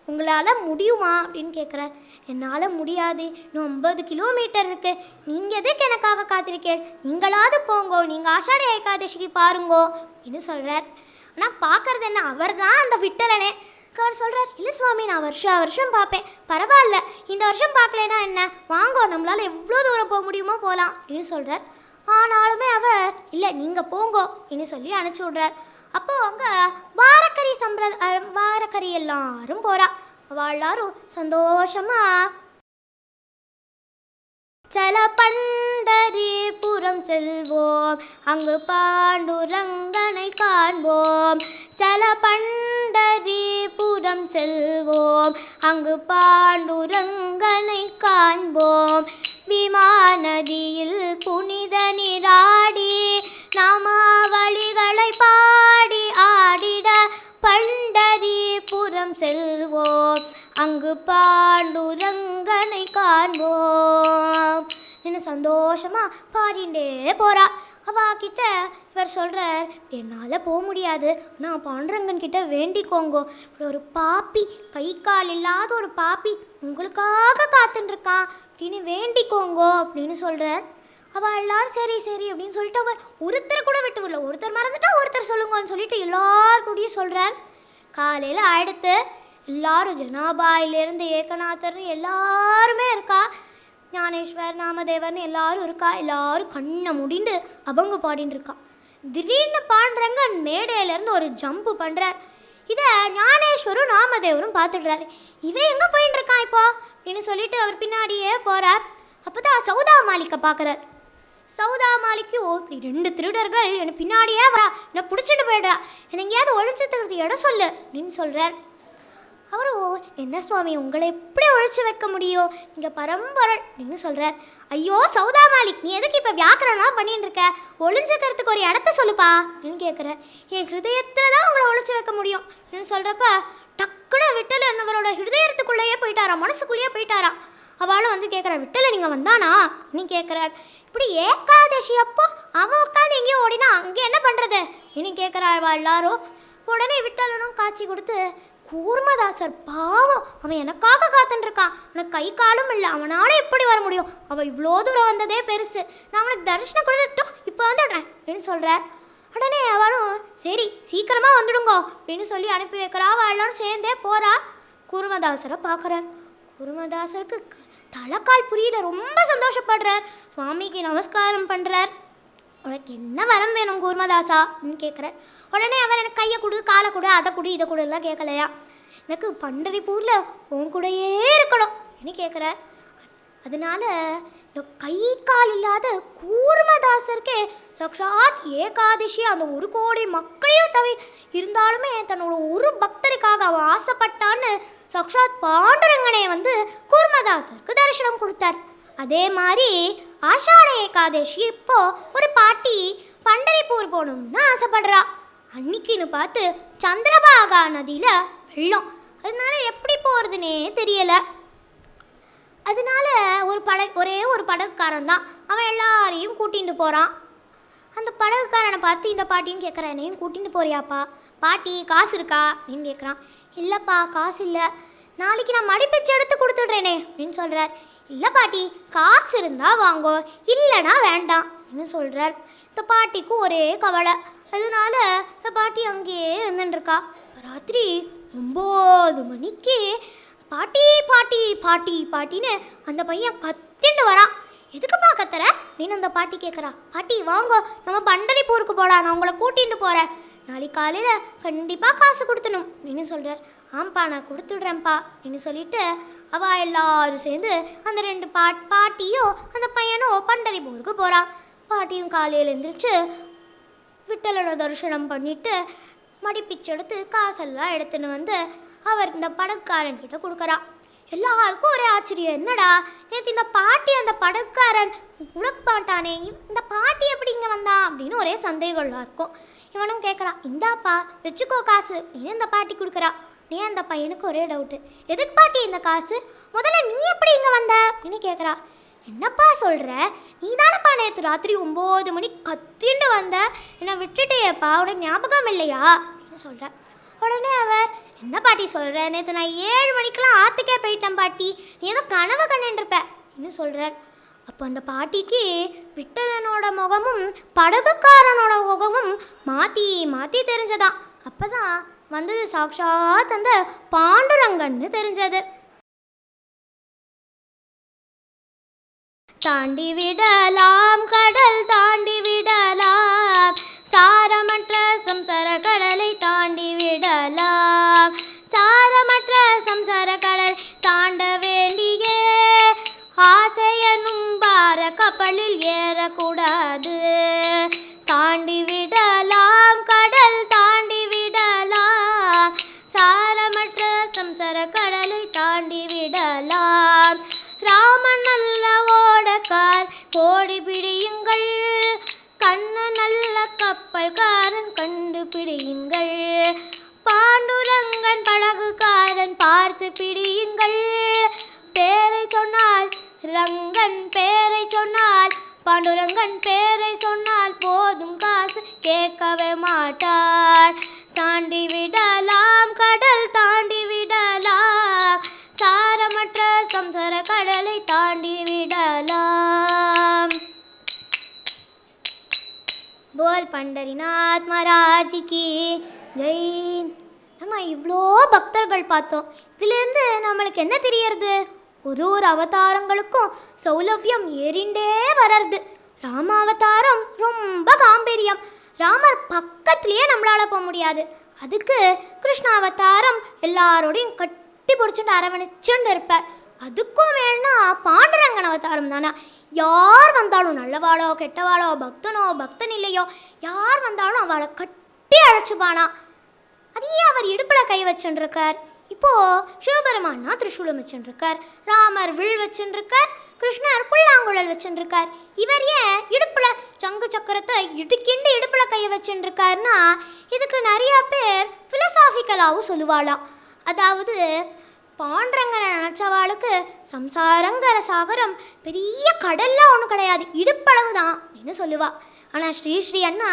உங்களால் முடியுமா அப்படின்னு கேட்குறார். என்னால் முடியாது, இன்னும் 9 கிலோமீட்டர் இருக்குது, நீங்கள் எதுக்கு எனக்காக காத்திருக்கேன், நீங்களாவது போங்கோ, நீங்கள் ஆஷாட ஏகாதசிக்கு பாருங்கோ அப்படின்னு சொல்கிறார். ஆனால் பார்க்குறது என்ன, அவர் தான் அந்த விட்டலனே. அவர் சொல்கிறார், இல்லை சுவாமி, நான் வருஷம் பார்ப்பேன், பரவாயில்ல, இந்த வருஷம் பார்க்கலனா என்ன, வாங்கோ, நம்மளால் எவ்வளோ தூரம் போக முடியுமோ போகலாம் அப்படின்னு சொல்கிறார். ஆனாலுமே அவர் இல்லை, நீங்கள் போங்கோ அப்படின்னு சொல்லி அனுப்பிச்சி விட்றார். அப்போது அங்கே வாரக்கறி எல்லாரும் போகிறா. அவள் எல்லாரும் சந்தோஷமாக சல பண்டரிபுரம் செல்வோம், அங்கு பாண்டுரங்கனை காண்போம். சல பண்டரிபுரம் செல்வோம், அங்கு பாண்டுரங்கனை காண்போம். விமானதியில் புனித நீராடி நாமாவளிகளை பாடி ஆடிட பண்டரிபுரம் செல்வோம், அங்கு பாண்டுரங்கனை காண்போம். என்ன சந்தோஷமாக பாடிண்டே போகிறா. அவகிட்ட இவர் சொல்கிறார், என்னால் போக முடியாது, நான் பாண்டுரங்கன் கிட்ட வேண்டிக்கோங்கோ, இப்படி ஒரு பாப்பி, கை கால் இல்லாத ஒரு பாப்பி உங்களுக்காக காத்துட்டுருக்கான் அப்படின்னு வேண்டிக்கோங்கோ அப்படின்னு சொல்கிறார். அவள் எல்லாரும் சரி சரி அப்படின்னு சொல்லிட்டு அவர் ஒருத்தர் கூட விட்டு விடல, ஒருத்தர் மறந்துட்டா ஒருத்தர் சொல்லுங்கன்னு சொல்லிட்டு எல்லாருக்கூடையும் சொல்கிறார். காலையில் அடுத்து எல்லாரும் ஜனாபாயிலேருந்து ஏகநாதர்னு எல்லாருமே இருக்கா, ஞானேஸ்வர் நாமதேவர்னு எல்லாரும் இருக்கா. எல்லாரும் கண்ணை முடிண்டு அபங்கு பாடின்னு இருக்கா. திடீர்னு பாண்டுரங்கன் மேடையிலேருந்து ஒரு ஜம்பு பண்ணுறார். இதை ஞானேஸ்வரும் நாமதேவரும் பார்த்துடுறாரு. இவன் எங்கே போயின்னு இருக்கான் இப்போ அப்படின்னு சொல்லிட்டு அவர் பின்னாடியே போகிறார். அப்போ தான் சௌதா மாலிக்கை பார்க்குறார். சௌதா மாலிக்கு, ஓ இப்படி 2 திருடர்கள் என்னை பின்னாடியே வரா, என்னை பிடிச்சிட்டு போய்டுறா, எனக்கு எங்கேயாவது ஒழிச்சுத்துக்கிறது இடம் சொல்லு அப்படின்னு சொல்கிறார். அவரும், என்ன சுவாமி, உங்களை எப்படி ஒழிச்சு வைக்க முடியும், நீங்கள் பரம்பொருள் அப்படின்னு சொல்கிறார். ஐயோ சௌதா மாலிக், நீ எதுக்கு இப்போ வியாக்கரணம் பண்ணிட்டு இருக்க, ஒளிஞ்சுக்கிறதுக்கு ஒரு இடத்த சொல்லுப்பா அப்படின்னு கேட்குறார். என் ஹிருதயத்தில் தான் உங்களை ஒழிச்சு வைக்க முடியும் அப்படின்னு சொல்கிறப்ப டக்குன்னு விட்டல் என்னவரோட ஹிருதயத்துக்குள்ளேயே போயிட்டாராம், மனசுக்குள்ளேயே போயிட்டாராம். அவளும் வந்து கேட்குறா, விட்டல நீங்கள் வந்தானா அப்படின்னு கேட்குறார். இப்படி ஏகாதசி அப்போ அவன் உட்காந்து எங்கேயும் ஓடினா அங்கே என்ன பண்ணுறது இனி கேட்குறாள் எல்லாரும். உடனே விட்டலனும் காட்சி கொடுத்து, கூர்மதாசர் பாவம், அவன் எனக்காக காத்துட்டுருக்கான், அவனுக்கு கை காலும் இல்லை, அவனால எப்படி வர முடியும், அவன் இவ்வளோ தூரம் வந்ததே பெருசு, நான் அவனுக்கு தரிசனம் கொடுத்துட்டோம், இப்போ வந்துடுறேன் அப்படின்னு சொல்கிறார். உடனே அவனும் சரி சீக்கிரமாக வந்துடுங்கோ அப்படின்னு சொல்லி அனுப்பி வைக்கிறா. அவள் எல்லாரும் சேர்ந்தே போகிறா. கூர்மதாசரை பார்க்குறார். கூர்மதாசருக்கு தலைக்கால் புரியல, ரொம்ப சந்தோஷப்படுறார். சுவாமிக்கு நமஸ்காரம் பண்ணுறார். உனக்கு என்ன வரம் வேணும் கூர்மதாசா அப்படின்னு கேட்குறார். உடனே அவர் எனக்கு கையை கொடு, காலை கொடு, அதை கொடு, இதை கொடு எல்லாம் கேட்கலையா, எனக்கு பண்டரிபூரில் உன் கூடையே இருக்கணும் அப்படின்னு கேட்குறார். அதனால இந்த கை கால் இல்லாத கூர்மதாசருக்கே சாக்ஷாத் ஏகாதசி அந்த 1 கோடி மக்களையும் இருந்தாலுமே தன்னோட ஒரு பக்தருக்காக அவன் ஆசைப்பட்டான்னு சாக்ஷாத் பாண்டுரங்கனே வந்து கூர்மதாசருக்கு தரிசனம் கொடுத்தார். அதே மாதிரி ஆஷாட ஏகாதசி இப்போ ஒரு பாட்டி பண்டரிபூர் போகணும்னு ஆசைப்படுறா. அன்னைக்குன்னு பார்த்து சந்திரபாகா நதியில் வெள்ளம், அதனால எப்படி போகிறதுனே தெரியலை. அதனால ஒரே ஒரு படகுக்காரன் தான், அவன் எல்லாரையும் கூட்டிகிட்டு போகிறான். அந்த படகுக்காரனை பார்த்து இந்த பாட்டியும் கேட்குறான், என்னையும் கூட்டிகிட்டு போறியாப்பா, பாட்டி காசு இருக்கா அப்படின்னு கேட்குறான். இல்லைப்பா காசு இல்லை, நாளைக்கு நான் மடிப்பிச்சு எடுத்து கொடுத்துட்றேனே அப்படின்னு சொல்கிறார். இல்லை பாட்டி, காசு இருந்தால் வாங்கோ, இல்லைனா வேண்டாம் அப்படின்னு சொல்கிறார். இந்த பாட்டிக்கும் ஒரே கவலை. அதனால இந்த பாட்டி அங்கேயே இருந்துட்டுருக்கா. ராத்திரி 9 மணிக்கு பாட்டி பாட்டி பாட்டி பாட்டின்னு அந்த பையன் கத்திட்டு வரான். எதுக்குப்பா கத்துற அப்படின்னு அந்த பாட்டி கேட்குறா. பாட்டி வாங்கோ, நம்ம பண்டரிபூருக்கு போகலாம், நான் உங்களை கூட்டிகிட்டு போகிறேன், நாளைக்கு காலையில் கண்டிப்பாக காசு கொடுத்தணும் அப்படின்னு சொல்கிறார். ஆம்பா நான் கொடுத்துட்றேன்ப்பா அப்படின்னு சொல்லிட்டு அவள் எல்லாரும் சேர்ந்து அந்த 2 பாட்டியும் அந்த பையனும் பண்டரிபூருக்கு போகிறான். பாட்டியும் காலையில் எழுந்திரிச்சு விட்டலோட தரிசனம் பண்ணிவிட்டு மடிப்பிச்சு எடுத்து காசெல்லாம் எடுத்துன்னு வந்து அவர் இந்த படகுக்காரன்கிட்ட கொடுக்குறா. எல்லாருக்கும் ஒரே ஆச்சரியம், என்னடா நேற்று இந்த பாட்டி அந்த படகுக்காரன் உடப்பாட்டானே, இந்த பாட்டி எப்படி இங்கே வந்தான் அப்படின்னு ஒரே சந்தேகம்லாம் இருக்கும். இவனும் கேட்குறான், இந்தாப்பா வச்சுக்கோ காசு அப்படின்னு இந்த பாட்டி கொடுக்குறா. நீ அந்த பையனுக்கு ஒரே டவுட்டு, எதுக்கு பாட்டி இந்த காசு, முதல்ல நீ எப்படி இங்கே வந்த அப்படின்னு கேட்குறா. என்னப்பா சொல்கிற, நீ தானப்பா நேற்று ராத்திரி 9 மணிக்கு கத்திண்டு வந்த, என்னை விட்டுட்டேப்பா, உனக்கு ஞாபகம் இல்லையா அப்படின்னு சொல்கிற. உடனே அவர், என்ன பாட்டி சொல்கிற? நேற்று நான் 7 மணிக்கெலாம் ஆற்றுக்கே போயிட்டேன் பாட்டி, நீ ஏதோ கனவு கண்டுருப்ப இன்னும் சொல்கிறார். அப்போ அந்த பாட்டிக்கு விட்டலனோட முகமும் படகுக்காரனோட முகமும் மாற்றி மாற்றி தெரிஞ்சதான். அப்போ தான் வந்தது சாக்ஷாத் அந்த பாண்டுரங்கன்னு தெரிஞ்சது. தாண்டி விடலாம் கடல் தாண்டி விடலாம், சாரமற்ற சம்சார கடலை தாண்டி விடலாம், சாரமற்ற சம்சார கடல் தாண்ட வேண்டிய ஆசையனும் பார கப்பலில் ஏறக்கூடாது. தாண்டி விடலாம் கடல் தாண்டி விடலாம், சாரமற்ற சம்சார கடலை தாண்டி விடலாம். ராமன் நல்ல ஓடக்கார் ஓடி பிடியுங்கள், கண்ணன் நல்ல கப்பல்காரன் கண்டுபிடியுங்கள், பாண்டுரங்கன் படகுக்காரன் பார்த்து பிடியுங்கள். பேரை சொன்னால் ரங்கன் பேரை சொன்னால் பாண்டுரங்கன் பேரை சொன்னால் போதும் காசு கேட்கவே மாட்டார். தாண்டி விடலாம் கடல் தாண்டி விடலாம், சாரமற்ற சம்சார கடலை தாண்டி விடலாம். போல் பண்டரிநாத் மகாராஜ்க்கு ஜெய். நம்ம இவ்வளோ பக்தர்கள் பார்த்தோம். இதுலேருந்து நம்மளுக்கு என்ன தெரியறது? ஒரு அவதாரங்களுக்கும் சௌலபியம் ஏறிண்டே வர்றது. ராம அவதாரம் ரொம்ப காம்பீரியம், ராமர் பக்கத்துலேயே நம்மளால் போக முடியாது. அதுக்கு கிருஷ்ண அவதாரம் எல்லாரோடையும் கட்டி பிடிச்சிட்டு அரவணைச்சுண்டு இருப்பார். அதுக்கும் வேணா பாண்டுரங்கன் அவதாரம் தானே, யார் வந்தாலும் நல்லவாளோ கெட்டவாளோ பக்தனோ பக்தன் இல்லையோ யார் வந்தாலும் அவளை கட்டி அழைச்சுப்பானா. அதையே அவர் இடுப்பில் கை வச்சுருக்கார். இப்போது சிவபெருமான்னா திரிசூலம் வச்சுருக்கார், ராமர் வில் வச்சுருக்கார், கிருஷ்ணர் புல்லாங்குழல் வச்சுருக்கார். இவர் ஏன் இடுப்பில் சங்கு சக்கரத்தை இடுக்கிண்டு இடுப்பில் கையை வச்சுருக்காருன்னா இதுக்கு நிறையா பேர் ஃபிலசாஃபிக்கலாகவும் சொல்லுவாளாம். அதாவது பாண்டுரங்கனை நினச்சவாளுக்கு சம்சாரங்கிற சாகரம் பெரிய கடல்லாம் ஒன்றும் கிடையாது, இடுப்பளவு தான் அப்படின்னு சொல்லுவாள். ஆனால் ஸ்ரீ அண்ணா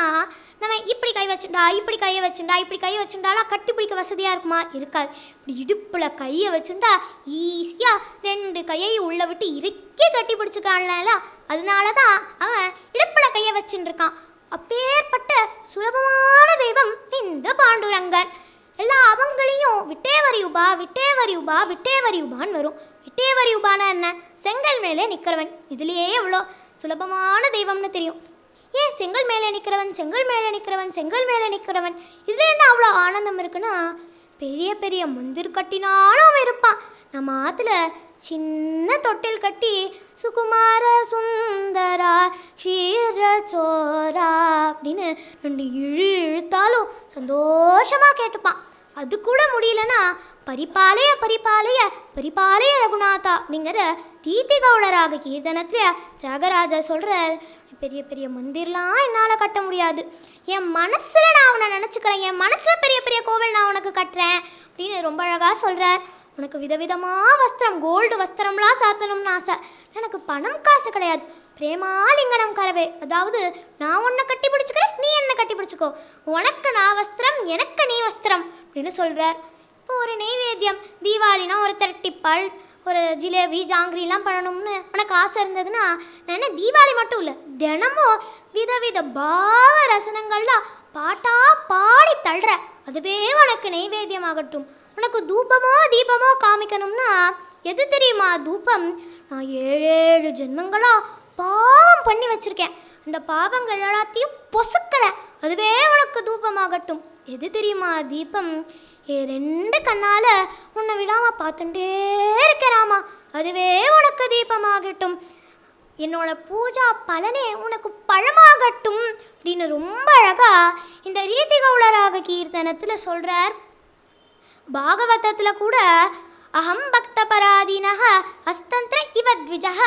நம்ம இப்படி கை வச்சுட்டா இப்படி கையை வச்சுட்டா இப்படி கையை வச்சுட்டாலாம் கட்டி பிடிக்க வசதியாக இருக்குமா? இருக்காது. இப்படி இடுப்பில் கையை வச்சுட்டா ஈஸியாக 2 கையை உள்ளே விட்டு இறுக்கி கட்டி பிடிச்சிக்கான்ல, அதனால தான் அவன் இடுப்பில் கையை வச்சுட்டுருக்கான். அப்பேற்பட்ட சுலபமான தெய்வம் இந்த பாண்டுரங்கன். எல்லா அவங்களையும் விட்டேவரியுபா விட்டேவரியுபா விட்டேவரியுபான்னு வரும். விட்டேவரியுபானா என்ன? செங்கல் மேலே நிற்கிறவன். இதுலேயே எவ்வளோ சுலபமான தெய்வம்னு தெரியும். ஏன் செங்கல் மேலே நிற்கிறவன் செங்கல் மேலே நிற்கிறவன் செங்கல் மேலே நிற்கிறவன் இதில் என்ன அவ்வளோ ஆனந்தம் இருக்குன்னா, பெரிய பெரிய மந்திர் கட்டினாலும் அவன் இருப்பான். நம்ம ஆற்றுல சின்ன தொட்டில் கட்டி சுகுமார சுந்தரா ஷீர சோரா அப்படின்னு 2 இழுத்தாலும் சந்தோஷமாக கேட்டுப்பான். அது கூட முடியலன்னா பரிபாலய பரிபாலய பரிபாலய ரகுநாதா அப்படிங்கிற தீதி கௌளராக கீர்த்தனத்தில் தியாகராஜர் சொல்கிறார், பெரிய பெரிய மந்திர்லாம் என்னால் கட்ட முடியாது, என் மனசில் நான் அவனை நினச்சிக்கிறேன், என் மனசில் பெரிய பெரிய கோவில் நான் உனக்கு கட்டுறேன் அப்படின்னு ரொம்ப அழகாக சொல்கிறார். உனக்கு விதவிதமாக வஸ்திரம் கோல்டு வஸ்திரம்லாம் சாத்தணும்னு ஆசை, எனக்கு பணம் காசு கிடையாது, பிரேமாலிங்கனம் கரவே, அதாவது நான் உன்னை கட்டி பிடிச்சிக்கிறேன் நீ என்னை கட்டி பிடிச்சிக்கோ, உனக்கு நான் வஸ்திரம் எனக்கு நீ வஸ்திரம் அப்படின்னு சொல்கிறார். இப்போ ஒரு நெய்வேத்தியம் தீபாவளினா ஒரு திரட்டிப்பால் ஒரு ஜிலேபி ஜாங்கிரிலாம் பண்ணணும்னு உனக்கு ஆசை இருந்ததுன்னா நான் என்ன தீபாவளி மட்டும் இல்லை தினமும் விதவித பாவ ரசனங்கள்லாம் பாட்டாக பாடி தள்ளுற, அதுவே உனக்கு நெய்வேத்தியமாகட்டும். உனக்கு தூபமோ தீபமோ காமிக்கணும்னா எது தெரியுமா? தூபம் நான் 7 ஜென்மங்களாக பாவம் பண்ணி வச்சுருக்கேன், அந்த பாவங்கள் எல்லாத்தையும் பொசுக்கிற, அதுவே உனக்கு தூபமாகட்டும். எது தெரியுமா? தீபம் 2 கண்ணால் உன்னை விடாமல் பார்த்துட்டே இருக்கிறாமா, அதுவே உனக்கு தீபமாகட்டும். என்னோட பூஜா பலனே உனக்கு பழமாகட்டும் அப்படின்னு ரொம்ப அழகாக இந்த ரீதி கௌளராக கீர்த்தனத்தில் சொல்கிறார். பாகவதத்தில் கூட அஹம் பக்த பராதீனஹ அஸ்தந்திர இவத்விஜஹ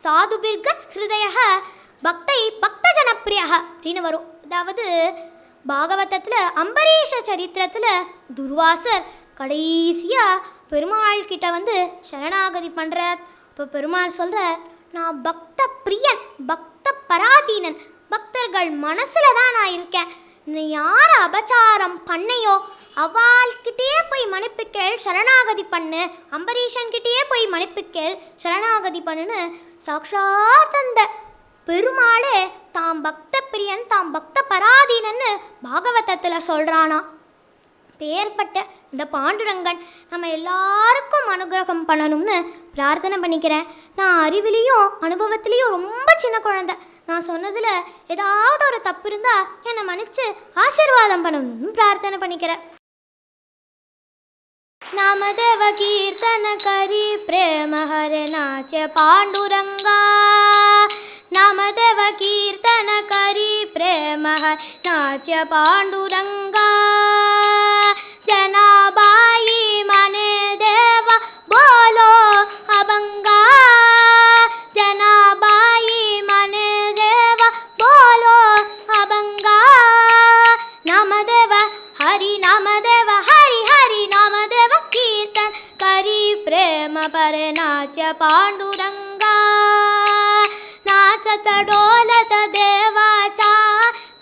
சாதுபிர்கஸ் ஹிருதயஹ பக்தை பக்த ஜனப்பிரியஹ அப்படின்னு வரும். அதாவது பாகவதத்தில் அம்பரீஷ சரித்திரத்தில் துர்வாசர் கடைசியாக பெருமாள் கிட்ட வந்து சரணாகதி பண்ணுறார். இப்போ பெருமாள் சொல்கிறார், நான் பக்த பிரியன் பக்த பராதீனன், பக்தர்கள் மனசில் தான் நான் இருக்கேன், நீ யாரை அபச்சாரம் பண்ணையோ அவள்கிட்டயே போய் மன்னிப்பு கேள், சரணாகதி பண்ணு, அம்பரீஷன்கிட்டயே போய் மன்னிப்பு கேள், சரணாகதி பண்ணுன்னு சாக்ஷாத் அந்த பெருமாளே தாம் பக்த பிரியன், தாம் பக்த பராதீனன்னு பாகவதத்தில் சொல்கிறானா. பேர்பட்ட இந்த பாண்டுரங்கன் நம்ம எல்லாருக்கும் அனுகிரகம் பண்ணணும்னு பிரார்த்தனை பண்ணிக்கிறேன். நான் அறிவிலையும் அனுபவத்திலையும் ரொம்ப சின்ன குழந்தை. நான் சொன்னதில் ஏதாவது ஒரு தப்பு இருந்தால் என்னை மன்னிச்சு ஆசீர்வாதம் பண்ணணும்னு பிரார்த்தனை பண்ணிக்கிறேன். नामदेव कीर्तन करी प्रेम हरे नाचे पांडुरंगा, नामदेव कीर्तन करी प्रेम हरे नाचे पांडुरंगा, जनाबाई मने देवा बोलो अभंगा, जनाबाई मने देवा बोलो अभंगा, नामदेव हरि नामदेव हरि हरि नामदेव कीर्तन करी प्रेम पर नाच पांडुरंगा, नाचत डोलत देवाचा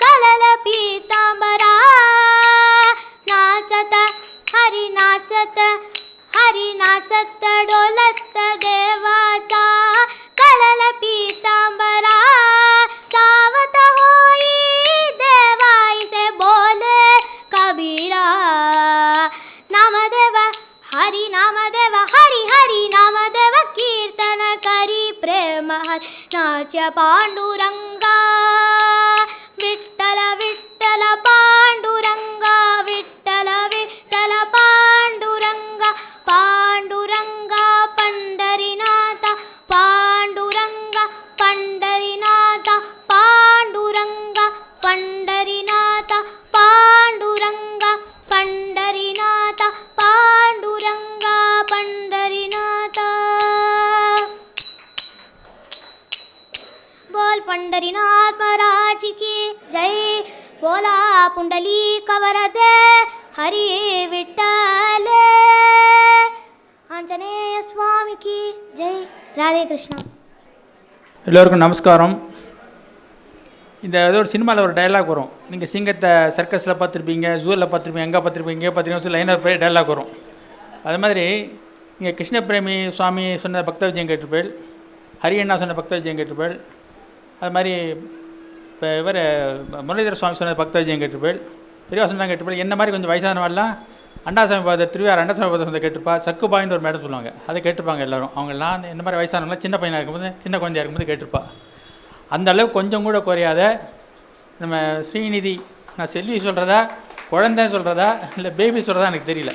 कलल पीतांबरा, नाचत हरि नाचत डोलत देवाचा कलल पीतांबरा, सावत होई देवाई से बोले कबीरा, नामदेव हरि हरि नामदेव कीर्तन करी प्रेम हरि नाच पांडुरंगा, विठ्ठल विठ्ठल पांडुरंगा, विठ्ठल विठ्ठल पांडुरंगा, पांडुरंगा पंढरीनाथ, पांडुरंगा पंढरीनाथ, पांडुरंगा पंढरीनाथ, पांडुरंगा पंढरीनाथ, पांडुरंगा पंढरीनाथ, बोल पंढरीनाथ महाराज की जय, बोला पुंडलीक वरदे हरि विठ्ठल, आंजनेय स्वामी की जय. राधे कृष्णा. எல்லோருக்கும் நமஸ்காரம். இந்த ஏதோ ஒரு சினிமாவில் ஒரு டைலாக் வரும், நீங்கள் சிங்கத்தை சர்க்கஸில் பார்த்துருப்பீங்க, ஜூவில் பார்த்துருப்பீங்க, எங்கே பார்த்துருப்பீங்க, இங்கே பார்த்துருப்பீங்க, லைனாக போய் டைலாக் வரும். அது மாதிரி நீங்கள் கிருஷ்ண பிரேமி சுவாமி சொன்ன பக்த விஜயம் கேட்டிருப்பேள், ஹரியண்ணா சொன்ன பக்த விஜயம் கேட்டிருப்பேள், அது மாதிரி இப்போ இவர் முரளிதர சுவாமி சொன்ன பக்த விஜயம் கேட்டிருப்பேள், பெரியவா சொன்னா கேட்டிருப்பேள். என்ன மாதிரி கொஞ்சம் வயசானவெல்லாம் அண்டாசாமி பாத திருவிழா அண்டாசாமி பாத சொந்த கேட்டிருப்பா, சக்கு பாயின்னு ஒரு மேடம் சொல்லுவாங்க, அதை கேட்டிருப்பாங்க எல்லோரும். அவங்கெல்லாம் என்ன மாதிரி வயசானவங்களாம் சின்ன பையனாக இருக்கும்போது, சின்ன குழந்தையாக இருக்கும்போது கேட்டிருப்பா. அந்த அளவுக்கு கொஞ்சம் கூட குறையாத நம்ம ஸ்ரீநிதி, நான் செல்வி சொல்கிறதா குழந்தைன்னு சொல்கிறதா இல்லை பேபி சொல்கிறதா எனக்கு தெரியல.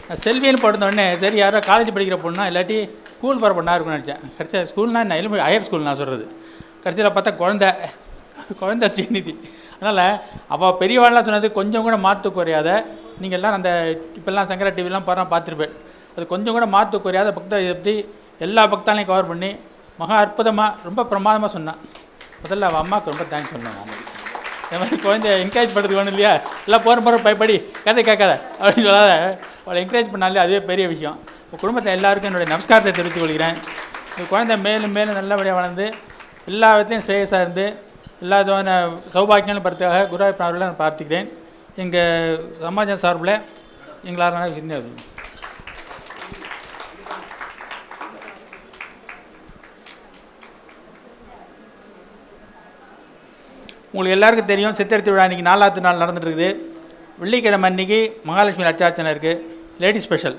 நான் செல்வின்னு போட்டிருந்தோடனே சரி யாரோ காலேஜ் படிக்கிற பொண்ணா இல்லாட்டி ஸ்கூல் போகிற பொண்ணாக இருக்குன்னு நினச்சேன். கடைசியாக ஸ்கூல்னால் என்ன இல்லை ஹையர் ஸ்கூல் நான் சொல்கிறது. கடைசியில் பார்த்தா குழந்தை ஸ்ரீநிதி. அதனால் அவள் பெரியவாள்லாம் சொன்னது கொஞ்சம் கூட மாற்று குறையாத, நீங்கள் எல்லாம் அந்த இப்போல்லாம் சங்கரா டிவிலாம் பார்த்துருப்பேன், அது கொஞ்சம் கூட மாற்று குறையாத பக்தை பற்றி எல்லா பக்தாலையும் கவர் பண்ணி மகா அற்புதமாக ரொம்ப பிரமாதமாக சொன்னான். முதல்ல அவள் அம்மாவுக்கு ரொம்ப தேங்க்ஸ் சொன்னேன். நான் இந்த மாதிரி குழந்தைய என்கரேஜ் பண்ணுறதுக்கு வேணும் இல்லையா, எல்லாம் போகிற பயப்படி கதை கேட்காத அப்படின்னு சொல்லாத அவளை என்கரேஜ் பண்ணாலே அதுவே பெரிய விஷயம். இப்போ குடும்பத்தில் எல்லாருக்கும் என்னுடைய நமஸ்காரத்தை தெரிவித்துக் கொள்கிறேன். இந்த குழந்தை மேலும் மேலும் நல்லபடியாக வளர்ந்து எல்லா விதத்தையும் ஸ்ரேயஸாக இருந்து எல்லா விதமான சௌபாக்கியங்களும் படுறதுக்காக குருவாயூர் அவர்களை நான் பிரார்த்திக்கிறேன். எங்கள் சமாஜம் சார்பில் எங்களால் சின்ன உங்களுக்கு எல்லாருக்கும் தெரியும், சித்திரை திருவிழா இன்றைக்கி 4வது நாள் நடந்துகிட்ருக்குது. வெள்ளிக்கிழமை அன்றைக்கி மகாலட்சுமி லட்சார்ச்சனை இருக்குது, லேடி ஸ்பெஷல்.